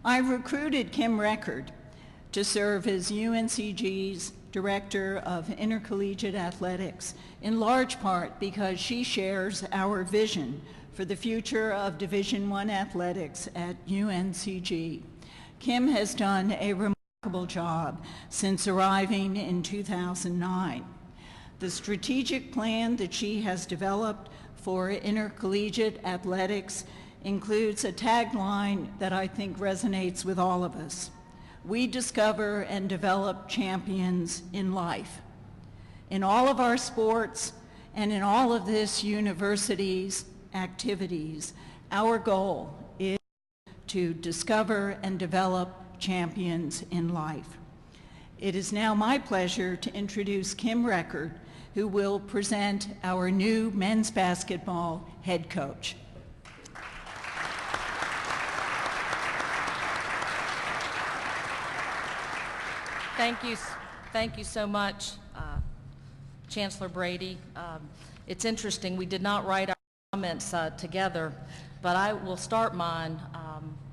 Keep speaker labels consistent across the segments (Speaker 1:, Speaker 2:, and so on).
Speaker 1: I recruited Kim Record to serve as UNCG's Director of Intercollegiate Athletics, in large part because she shares our vision for the future of Division I athletics at UNCG. Kim has done a remarkable job since arriving in 2009. The strategic plan that she has developed for intercollegiate athletics includes a tagline that I think resonates with all of us. We discover and develop champions in life. In all of our sports and in all of this university's activities, our goal is to discover and develop champions in life. It is now my pleasure to introduce Kim Record, who will present our new men's basketball head coach.
Speaker 2: Thank you so much, Chancellor Brady. It's interesting, we did not write our comments together, but I will start mine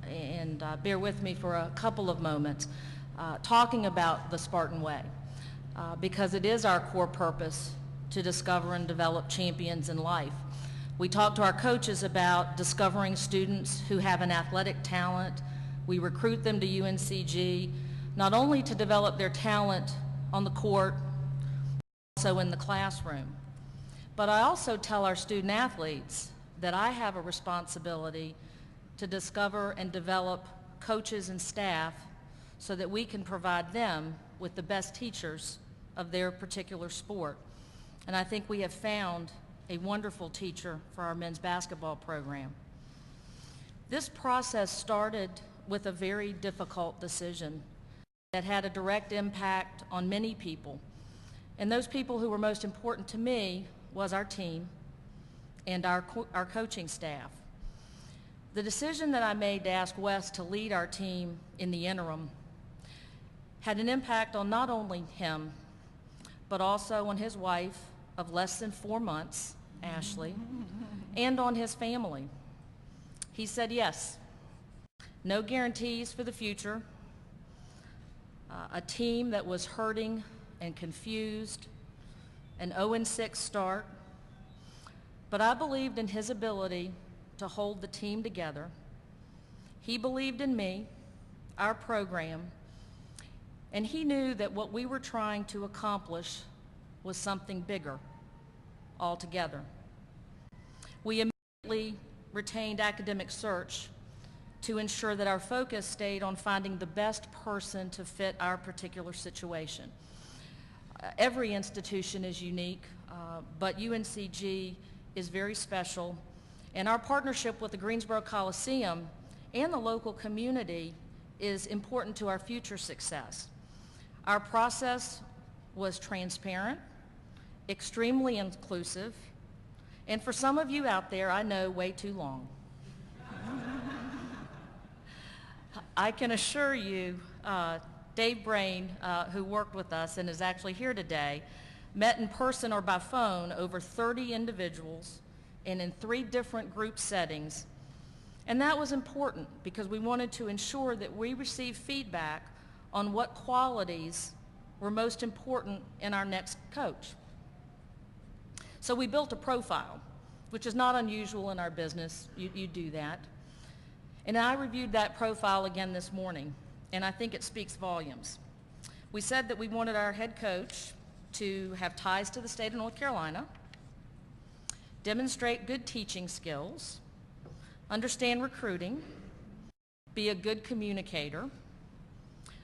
Speaker 2: and bear with me for a couple of moments talking about the Spartan Way, because it is our core purpose to discover and develop champions in life. We talk to our coaches about discovering students who have an athletic talent. We recruit them to UNCG, not only to develop their talent on the court, but also in the classroom. But I also tell our student athletes that I have a responsibility to discover and develop coaches and staff so that we can provide them with the best teachers of their particular sport. And I think we have found a wonderful teacher for our men's basketball program. This process started with a very difficult decision that had a direct impact on many people. And those people who were most important to me was our team and our coaching staff. The decision that I made to ask Wes to lead our team in the interim had an impact on not only him, but also on his wife of less than 4 months, Ashley, and on his family. He said yes. No guarantees for the future. A team that was hurting and confused, an 0-6 start, but I believed in his ability to hold the team together. He believed in me, our program, and he knew that what we were trying to accomplish was something bigger altogether. We immediately retained academic search to ensure that our focus stayed on finding the best person to fit our particular situation. Every institution is unique, but UNCG is very special, and our partnership with the Greensboro Coliseum and the local community is important to our future success. Our process was transparent, extremely inclusive, and for some of you out there, I know, way too long. I can assure you, Dave Brain, who worked with us and is actually here today, met in person or by phone over 30 individuals and in 3 different group settings. And that was important because we wanted to ensure that we received feedback on what qualities were most important in our next coach. So we built a profile, which is not unusual in our business. You do that. And I reviewed that profile again this morning, and I think it speaks volumes. We said that we wanted our head coach to have ties to the state of North Carolina, demonstrate good teaching skills, understand recruiting, be a good communicator,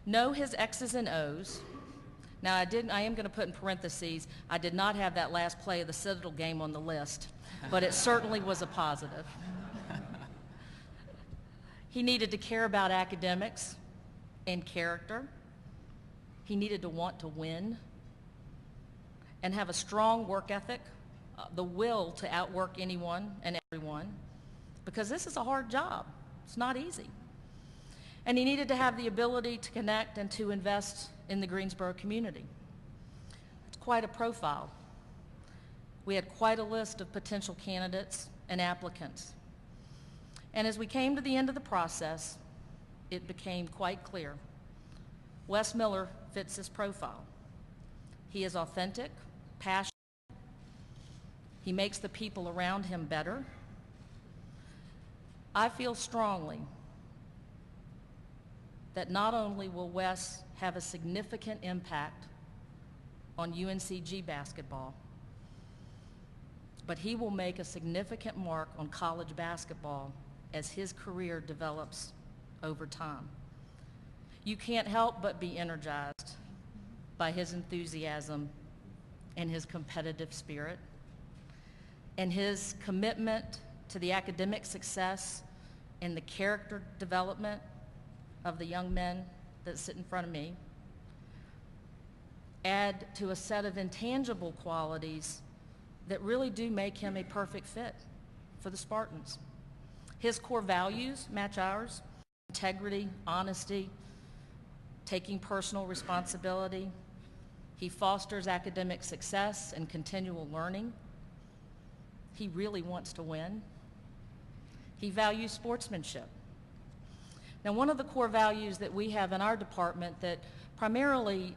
Speaker 2: know his X's and O's. Now I am going to put in parentheses, I did not have that last play of the Citadel game on the list, but it certainly was a positive. He needed to care about academics and character. He needed to want to win and have a strong work ethic, the will to outwork anyone and everyone, because this is a hard job. It's not easy. And he needed to have the ability to connect and to invest in the Greensboro community. It's quite a profile. We had quite a list of potential candidates and applicants. And as we came to the end of the process, it became quite clear. Wes Miller fits this profile. He is authentic, passionate. He makes the people around him better. I feel strongly that not only will Wes have a significant impact on UNCG basketball, but he will make a significant mark on college basketball as his career develops over time. You can't help but be energized by his enthusiasm and his competitive spirit and his commitment to the academic success and the character development of the young men that sit in front of me. Add to a set of intangible qualities that really do make him a perfect fit for the Spartans. His core values match ours: integrity, honesty, taking personal responsibility. He fosters academic success and continual learning. He really wants to win. He values sportsmanship. Now, one of the core values that we have in our department that primarily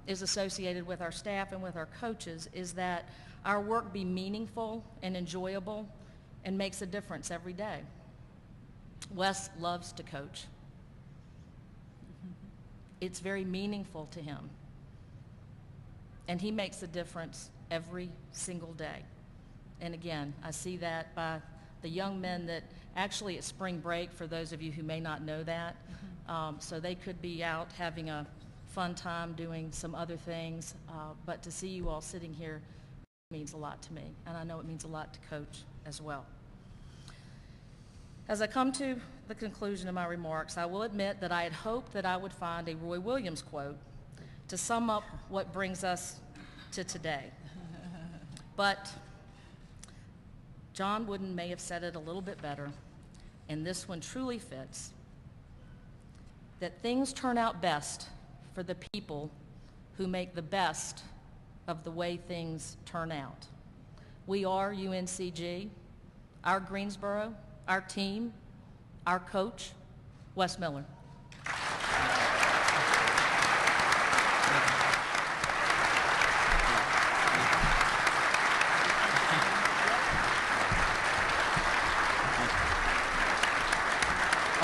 Speaker 2: is associated with our staff and with our coaches is that our work be meaningful and enjoyable and makes a difference every day. Wes loves to coach. It's very meaningful to him. And he makes a difference every single day. And again, I see that by the young men that actually at spring break, for those of you who may not know that, so they could be out having a fun time doing some other things, but to see you all sitting here means a lot to me, and I know it means a lot to Coach as well. As I come to the conclusion of my remarks, I will admit that I had hoped that I would find a Roy Williams quote to sum up what brings us to today. But John Wooden may have said it a little bit better, and this one truly fits, that things turn out best for the people who make the best of the way things turn out. We are UNCG, our Greensboro, our team, our coach, Wes Miller.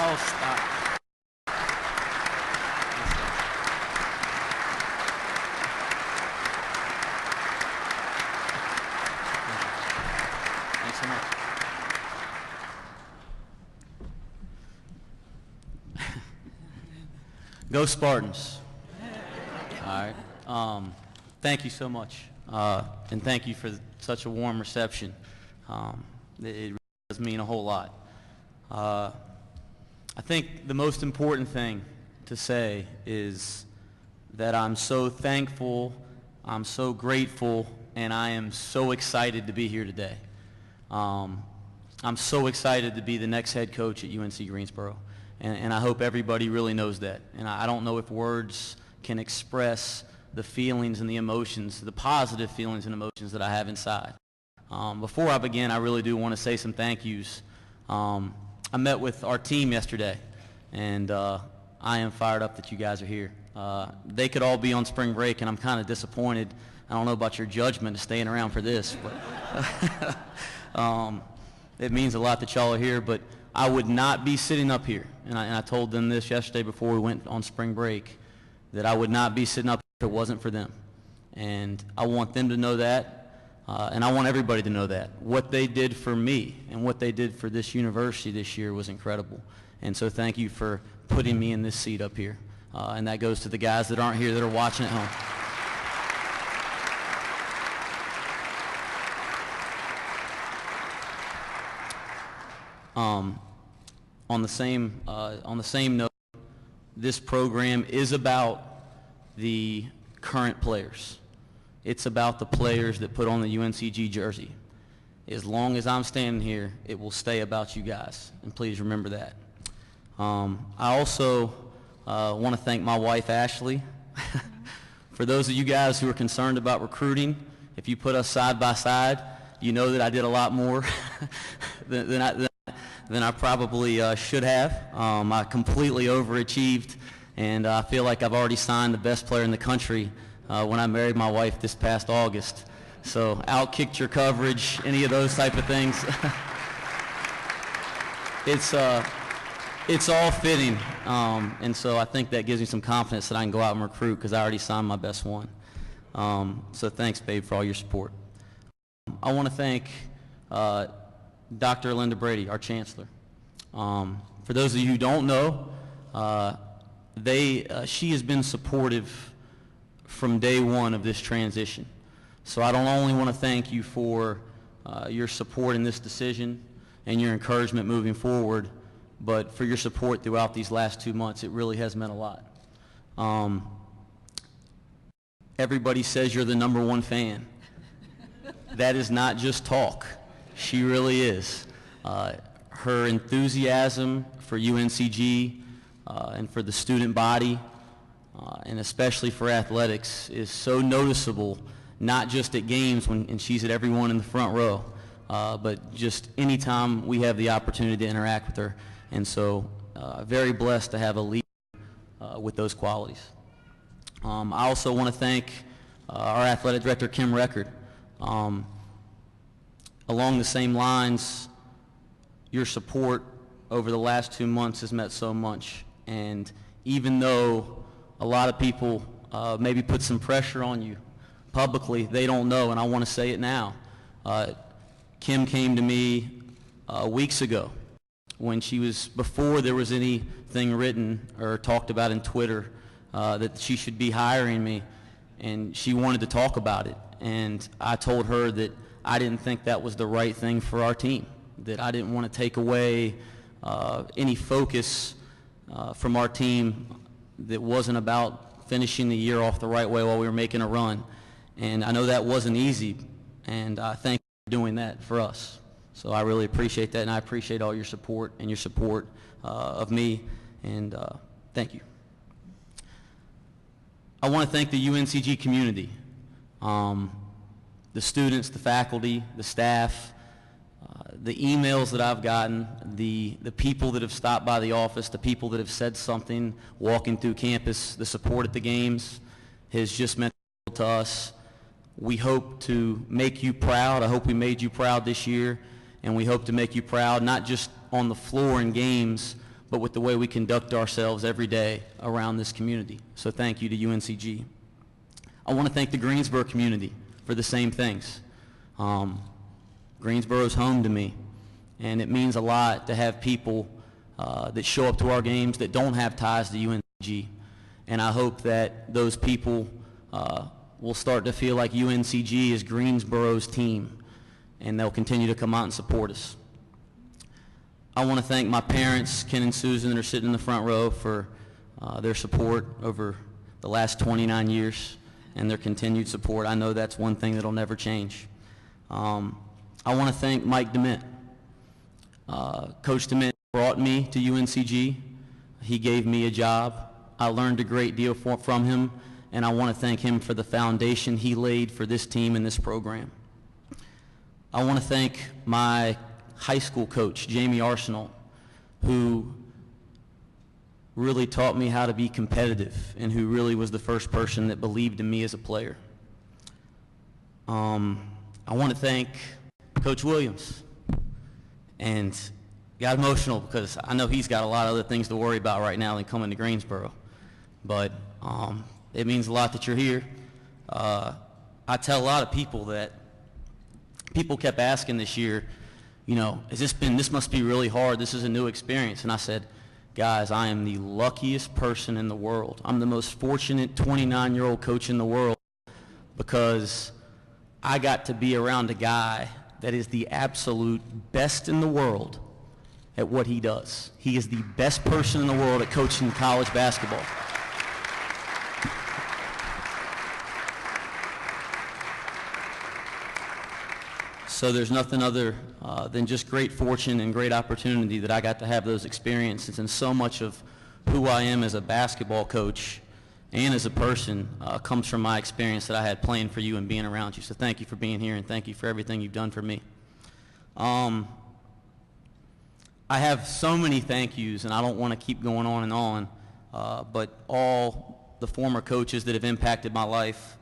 Speaker 3: Oh, stop. Thanks so much. Go Spartans. All right. Thank you so much. And thank you for such a warm reception. It really does mean a whole lot. I think the most important thing to say is that I'm so thankful, I'm so grateful, and I am so excited to be here today. I'm so excited to be the next head coach at UNC Greensboro, and I hope everybody really knows that. And I don't know if words can express the feelings and the emotions, the positive feelings and emotions that I have inside. Before I begin, I really do want to say some thank yous. I met with our team yesterday, and I am fired up that you guys are here. They could all be on spring break, and I'm kind of disappointed. I don't know about your judgment of staying around for this, but it means a lot that y'all are here. But I would not be sitting up here, and I told them this yesterday before we went on spring break, that I would not be sitting up if it wasn't for them. And I want them to know that. And I want everybody to know that. What they did for me and what they did for this university this year was incredible. And so thank you for putting me in this seat up here. And that goes to the guys that aren't here that are watching at home. On the same note, this program is about the current players. It's about the players that put on the UNCG jersey. As long as I'm standing here, it will stay about you guys, and please remember that. I also want to thank my wife, Ashley. For those of you guys who are concerned about recruiting, if you put us side by side, you know that I did a lot more than than I probably should have. I completely overachieved, and I feel like I've already signed the best player in the country when I married my wife this past August. So outkicked your coverage, any of those type of things. It's all fitting, and so I think that gives me some confidence that I can go out and recruit because I already signed my best one. So thanks, babe, for all your support. I want to thank Dr. Linda Brady, our chancellor. For those of you who don't know, she has been supportive from day one of this transition. So I don't only want to thank you for your support in this decision and your encouragement moving forward, but for your support throughout these last 2 months. It really has meant a lot. Everybody says you're the #1 fan. That is not just talk. She really is. Her enthusiasm for UNCG and for the student body, and especially for athletics, is so noticeable, not just at games and she's at every one in the front row, but just anytime we have the opportunity to interact with her. And so very blessed to have a leader with those qualities. I also want to thank our athletic director, Kim Record. Along the same lines, your support over the last 2 months has meant so much. And even though a lot of people maybe put some pressure on you publicly, they don't know, and I want to say it now. Kim came to me weeks ago when before there was anything written or talked about in Twitter that she should be hiring me, and she wanted to talk about it. And I told her that I didn't think that was the right thing for our team, that I didn't want to take away any focus from our team that wasn't about finishing the year off the right way while we were making a run. And I know that wasn't easy, and I thank you for doing that for us. So I really appreciate that, and I appreciate all your support and your support of me, and thank you. I want to thank the UNCG community, the students, the faculty, the staff, the emails that I've gotten, the people that have stopped by the office, the people that have said something walking through campus. The support at the games has just meant the world to us. We hope to make you proud. I hope we made you proud this year, and we hope to make you proud not just on the floor in games, but with the way we conduct ourselves every day around this community. So thank you to UNCG. I want to thank the Greensboro community for the same things. Greensboro's home to me, and it means a lot to have people that show up to our games that don't have ties to UNCG. And I hope that those people will start to feel like UNCG is Greensboro's team, and they'll continue to come out and support us. I want to thank my parents, Ken and Susan, that are sitting in the front row, for their support over the last 29 years and their continued support. I know that's one thing that'll never change. I want to thank Mike DeMint. Coach DeMint brought me to UNCG. He gave me a job. I learned a great deal from him, and I want to thank him for the foundation he laid for this team and this program. I want to thank my high school coach, Jamie Arsenal, who really taught me how to be competitive and who really was the first person that believed in me as a player. I want to thank Coach Williams, and got emotional because I know he's got a lot of other things to worry about right now than coming to Greensboro, but it means a lot that you're here. I tell a lot of people that people kept asking this year, you know, this must be really hard, this is a new experience, and I said, guys, I am the luckiest person in the world. I'm the most fortunate 29-year-old coach in the world because I got to be around a guy that is the absolute best in the world at what he does. He is the best person in the world at coaching college basketball. So there's nothing other than just great fortune and great opportunity that I got to have those experiences, and so much of who I am as a basketball coach and as a person comes from my experience that I had playing for you and being around you. So thank you for being here, and thank you for everything you've done for me. I have so many thank yous, and I don't want to keep going on and on, but all the former coaches that have impacted my life,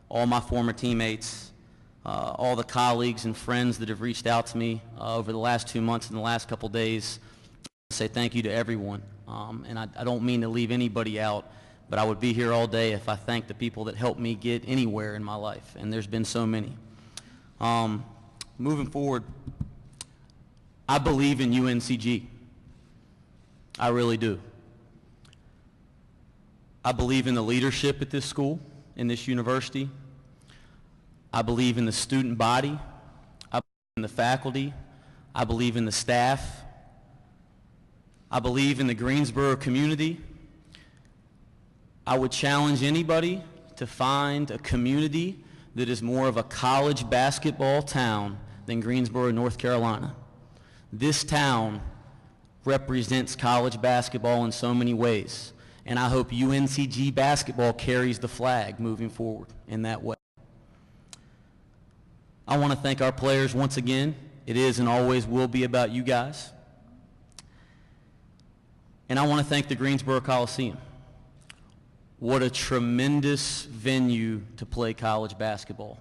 Speaker 3: all my former teammates, all the colleagues and friends that have reached out to me over the last 2 months and the last couple days, I say thank you to everyone. And I don't mean to leave anybody out, but I would be here all day if I thanked the people that helped me get anywhere in my life, and there's been so many. Moving forward, I believe in UNCG. I really do. I believe in the leadership at this school, in this university. I believe in the student body. I believe in the faculty. I believe in the staff. I believe in the Greensboro community. I would challenge anybody to find a community that is more of a college basketball town than Greensboro, North Carolina. This town represents college basketball in so many ways, and I hope UNCG basketball carries the flag moving forward in that way. I want to thank our players once again. It is and always will be about you guys. And I want to thank the Greensboro Coliseum. What a tremendous venue to play college basketball.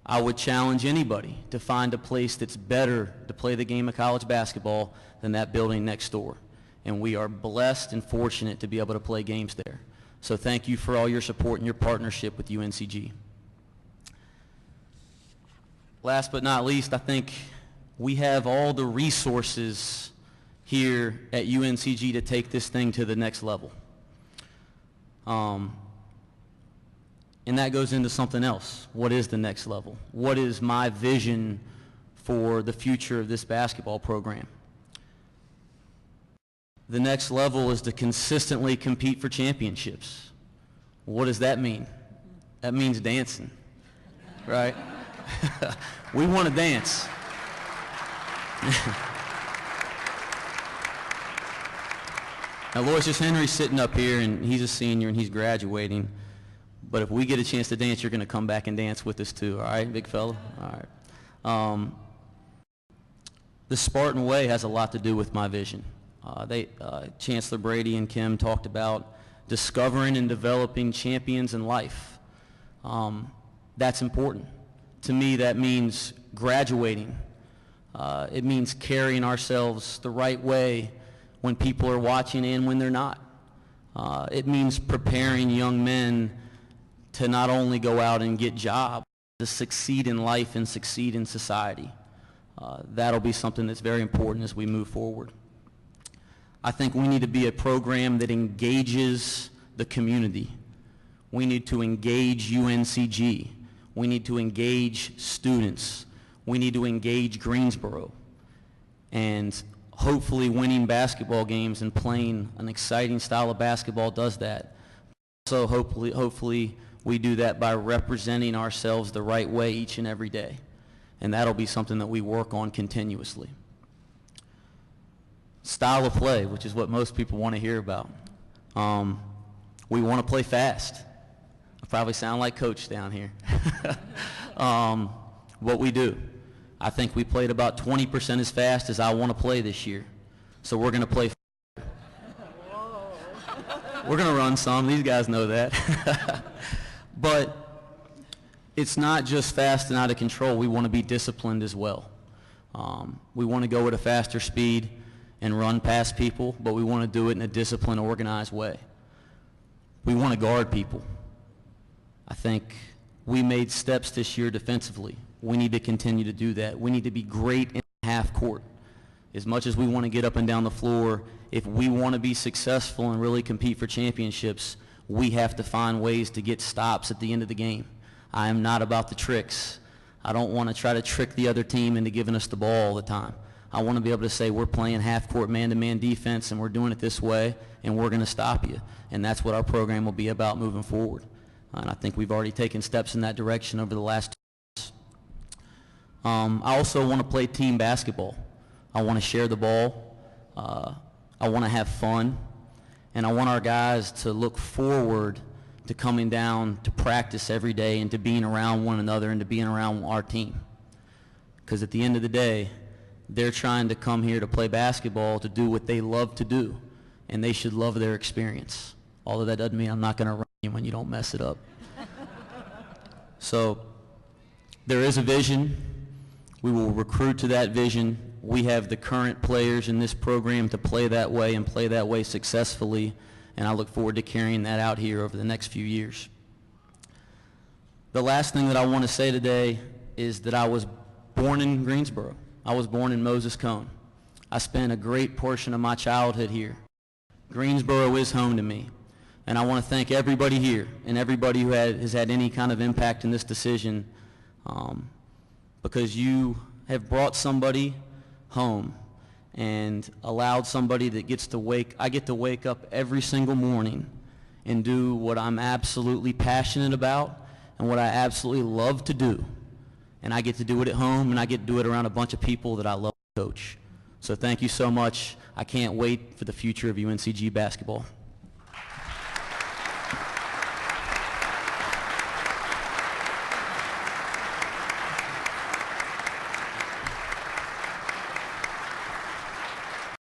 Speaker 3: I would challenge anybody to find a place that's better to play the game of college basketball than that building next door. And we are blessed and fortunate to be able to play games there. So thank you for all your support and your partnership with UNCG. Last but not least, I think we have all the resources here at UNCG to take this thing to the next level. And that goes into something else. What is the next level? What is my vision for the future of this basketball program? The next level is to consistently compete for championships. What does that mean? That means dancing, right? We want to dance. Now, Loysius Henry's sitting up here, and he's a senior, and he's graduating. But if we get a chance to dance, you're going to come back and dance with us too, all right, big fella? All right. The Spartan Way has a lot to do with my vision. Chancellor Brady and Kim talked about discovering and developing champions in life. That's important. To me, that means graduating. It means carrying ourselves the right way when people are watching and when they're not. It means preparing young men to not only go out and get jobs, to succeed in life and succeed in society. That'll be something that's very important as we move forward. I think we need to be a program that engages the community. We need to engage UNCG. We need to engage students. We need to engage Greensboro. And hopefully winning basketball games and playing an exciting style of basketball does that. So hopefully we do that by representing ourselves the right way each and every day. And that'll be something that we work on continuously. Style of play, which is what most people want to hear about. We want to play fast. I probably sound like Coach down here. What we do. I think we played about 20% as fast as I want to play this year. So we're going to play. We're going to run some. These guys know that. But it's not just fast and out of control. We want to be disciplined as well. We want to go at a faster speed and run past people, but we want to do it in a disciplined, organized way. We want to guard people. I think we made steps this year defensively. We need to continue to do that. We need to be great in half court. As much as we want to get up and down the floor, if we want to be successful and really compete for championships, we have to find ways to get stops at the end of the game. I am not about the tricks. I don't want to try to trick the other team into giving us the ball all the time. I want to be able to say we're playing half-court man-to-man defense and we're doing it this way and we're going to stop you. And that's what our program will be about moving forward. And I think we've already taken steps in that direction over the last 2 years. I also want to play team basketball. I want to share the ball. I want to have fun. And I want our guys to look forward to coming down to practice every day and to being around one another and to being around our team. Because at the end of the day, They're trying to come here to play basketball, to do what they love to do, and they should love their experience. Although that doesn't mean I'm not going to run you when you don't mess it up. So there is a vision. We will recruit to that vision. We have the current players in this program to play that way and play that way successfully, and I look forward to carrying that out here over the next few years. The last thing that I want to say today is that I was born in Greensboro. I was born in Moses Cone. I spent a great portion of my childhood here. Greensboro is home to me, and I want to thank everybody here and everybody who has had any kind of impact in this decision, because you have brought somebody home and allowed somebody that I get to wake up every single morning and do what I'm absolutely passionate about and what I absolutely love to do. And I get to do it at home, and I get to do it around a bunch of people that I love to coach. So thank you so much. I can't wait for the future of UNCG basketball.